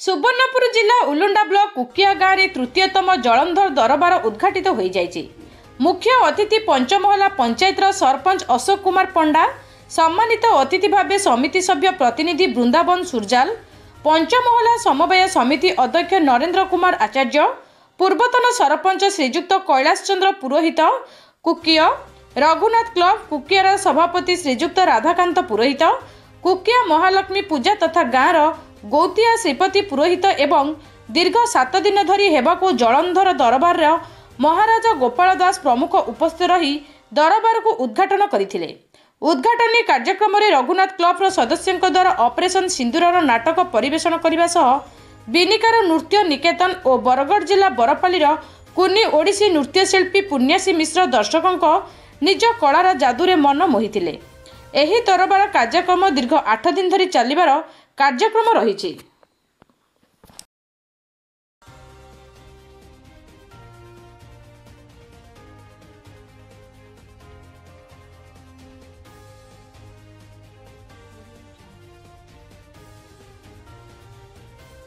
सुवर्णपुर जिला उलुंडा ब्लॉक कुकिया गाँव में तृतीयतम जलंधर दरबार उद्घाटित हो जाइए। मुख्य अतिथि पंचमहला पंचायत सरपंच अशोक कुमार पंडा, सम्मानित अतिथि भाव समिति सभ्य प्रतिनिधि वृंदावन सुरजाल, पंचमहला समवाय समिति अध्यक्ष नरेंद्र कुमार आचार्य, पूर्वतन सरपंच श्रीजुक्त कैलाश चंद्र पुरोहित कुकिया, रघुनाथ क्लब कुकियार सभापति श्रीजुक्त राधाकांत पुरोहित, कुकिया महालक्ष्मी पूजा तथा गाँवर गौतिया श्रीपति पुरोहित एवं दीर्घ 7 दिन धरी हेबाकू जलंधर दरबार महाराजा गोपाल दास प्रमुख उपस्थित रही दरबार को उद्घाटन करथिले। उद्घाटनी कार्यक्रम में रघुनाथ क्लब सदस्यों द्वारा ऑपरेशन सिंदूर नाटक परिवेषण करने सह बिनिकार नृत्य निकेतन और बरगढ़ जिला बरपाली कुनी ओडिसी नृत्यशिल्पी पुण्यासी मिश्र दर्शकों निज कलार जादुरे मन मोहिथिले। एही दरबार कार्यक्रम दीर्घ 8 दिन धरी चलिबार कार्यक्रम रही।